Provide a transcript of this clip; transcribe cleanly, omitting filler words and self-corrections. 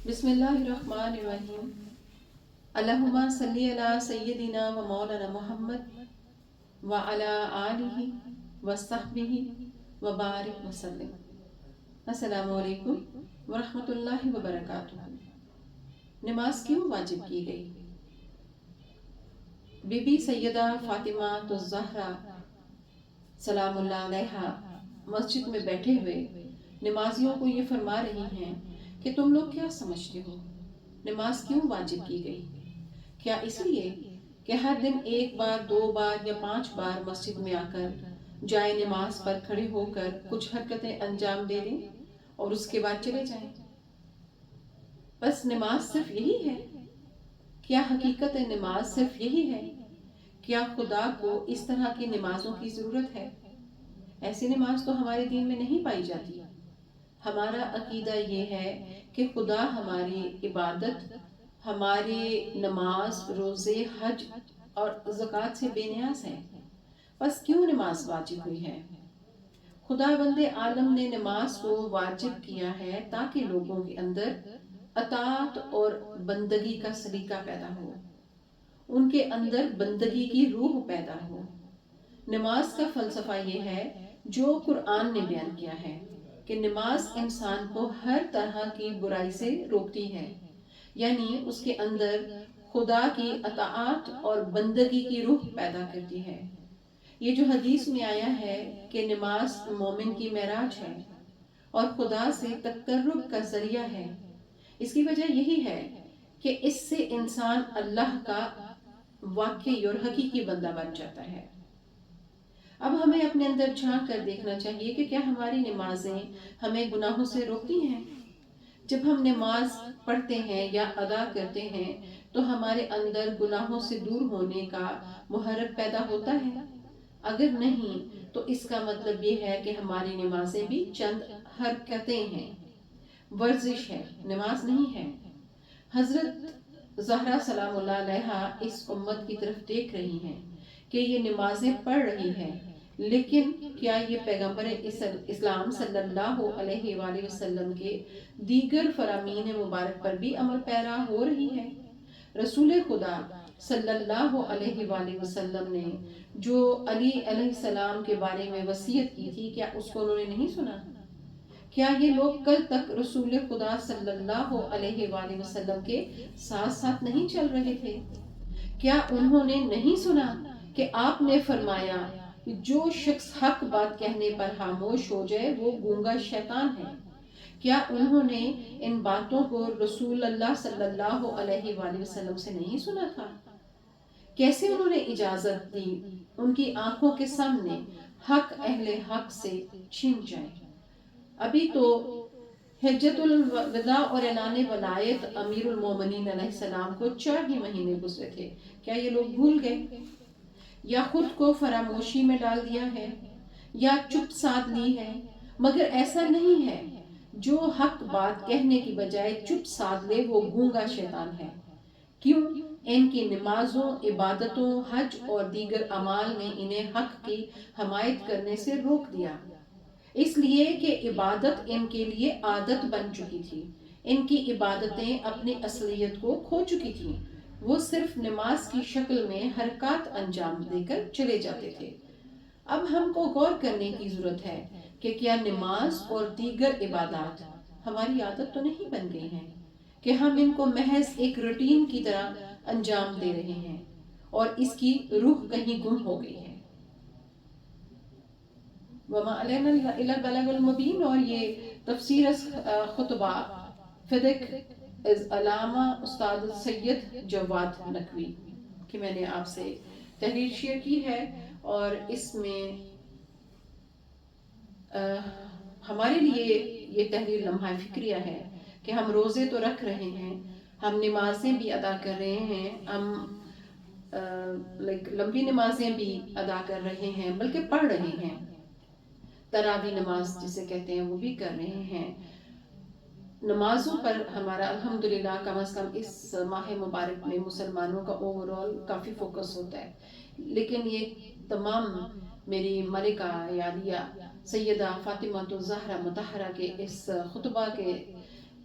بسم اللہ الرحمن الرحیم۔ اللہم صلی علی سیدنا و مولانا محمد وعلی آلہ وصحبہ وبارک وسلم۔ السلام علیکم ورحمۃ اللہ وبرکاتہ۔ نماز کیوں واجب کی گئی؟ بی بی سیدہ فاطمہ الزہرا سلام اللہ علیہا مسجد میں بیٹھے ہوئے نمازیوں کو یہ فرما رہی ہیں کہ تم لوگ کیا سمجھتے ہو، نماز کیوں واجب کی گئی؟ کیا اس لیے کہ ہر دن ایک بار، 2 بار یا 5 بار مسجد میں آ کر جائے نماز پر کھڑے ہو کر کچھ حرکتیں انجام دے دیں اور اس کے بعد چلے جائیں؟ بس نماز صرف یہی ہے؟ کیا حقیقت نماز صرف یہی ہے؟ کیا خدا کو اس طرح کی نمازوں کی ضرورت ہے؟ ایسی نماز تو ہمارے دین میں نہیں پائی جاتی۔ ہمارا عقیدہ یہ ہے کہ خدا ہماری عبادت، ہماری نماز، روزے، حج اور زکوٰۃ سے بے نیاز ہے۔ بس کیوں نماز واجب ہوئی ہے؟ خدا بند عالم نے نماز کو واجب کیا ہے تاکہ لوگوں کے اندر اطاعت اور بندگی کا سلیقہ پیدا ہو، ان کے اندر بندگی کی روح پیدا ہو۔ نماز کا فلسفہ یہ ہے جو قرآن نے بیان کیا ہے کہ نماز انسان کو ہر طرح کی برائی سے روکتی ہے، یعنی اس کے اندر خدا کی اطاعت اور بندگی کی روح پیدا کرتی ہے۔ یہ جو حدیث میں آیا ہے کہ نماز مومن کی معراج ہے اور خدا سے تقرب کا ذریعہ ہے، اس کی وجہ یہی ہے کہ اس سے انسان اللہ کا واقعی اور حقیقی بندہ بن جاتا ہے۔ اب ہمیں اپنے اندر جھانک کر دیکھنا چاہیے کہ کیا ہماری نمازیں ہمیں گناہوں سے روکتی ہیں؟ جب ہم نماز پڑھتے ہیں یا ادا کرتے ہیں تو ہمارے اندر گناہوں سے دور ہونے کا محرک پیدا ہوتا ہے؟ اگر نہیں تو اس کا مطلب یہ ہے کہ ہماری نمازیں بھی چند حرکتیں ہیں، ورزش ہے، نماز نہیں ہے۔ حضرت زہرا سلام اللہ علیہا اس امت کی طرف دیکھ رہی ہیں کہ یہ نمازیں پڑھ رہی ہے، لیکن کیا یہ پیغمبر اسلام صلی اللہ علیہ وآلہ وسلم کے دیگر فرامین مبارک پر بھی عمل پیرا ہو رہی ہے؟ رسول خدا صلی اللہ علیہ وآلہ وسلم نے جو علی علیہ السلام کے بارے میں وصیت کی تھی، کیا اس کو انہوں نے نہیں سنا؟ کیا یہ لوگ کل تک رسول خدا صلی اللہ علیہ وآلہ وسلم کے ساتھ ساتھ نہیں چل رہے تھے؟ کیا انہوں نے نہیں سنا کہ آپ نے فرمایا کہ جو شخص حق بات کہنے پر خاموش ہو جائے وہ گونگا شیطان ہے؟ کیا انہوں نے ان باتوں کو رسول اللہ صلی اللہ علیہ وآلہ وسلم سے نہیں سنا تھا؟ کیسے انہوں نے اجازت دی ان کی آنکھوں کے سامنے حق اہل حق سے چھن جائے؟ ابھی تو حجت الوداع اور اعلان ولایت امیر المومنین علیہ السلام کو 4 ہی مہینے گزرے تھے۔ کیا یہ لوگ بھول گئے یا خود کو فراموشی میں ڈال دیا ہے یا چپ سادھ لی ہے؟ مگر ایسا نہیں ہے، جو حق بات کہنے کی بجائے چپ سادھ لے وہ گونگا شیطان ہے۔ کیوں؟ ان کی نمازوں، عبادتوں، حج اور دیگر اعمال نے انہیں حق کی حمایت کرنے سے روک دیا، اس لیے کہ عبادت ان کے لیے عادت بن چکی تھی۔ ان کی عبادتیں اپنی اصلیت کو کھو چکی تھیں، وہ صرف نماز کی شکل میں حرکات انجام دے کر چلے جاتے تھے۔ اب ہم کو غور کرنے کی ضرورت ہے کہ کیا نماز اور دیگر عبادات ہماری عادت تو نہیں بن گئی ہیں کہ ہم ان کو محض ایک روٹین کی طرح انجام دے رہے ہیں اور اس کی روح کہیں گم ہو گئی ہے؟ وما علینا الا البلاغ المبین، اور یہ تفسیر خطبہ فدق از علامہ استاد سید جواد نقوی کہ میں نے آپ سے تحریر شیئر کی ہے، اور اس میں ہمارے لیے یہ تحریر لمحہ فکریہ ہے کہ ہم روزے تو رکھ رہے ہیں، ہم نمازیں بھی ادا کر رہے ہیں، ہم لمبی نمازیں بھی ادا کر رہے ہیں، بلکہ پڑھ رہے ہیں، تراویح نماز جسے کہتے ہیں وہ بھی کر رہے ہیں۔ نمازوں پر ہمارا الحمدللہ کم از کم اس ماہ مبارک میں مسلمانوں کا اوورال کافی فوکس ہوتا ہے، لیکن یہ تمام میری ملکہ یالیہ سیدہ فاطمہ الزہرا مطہرہ کے اس خطبہ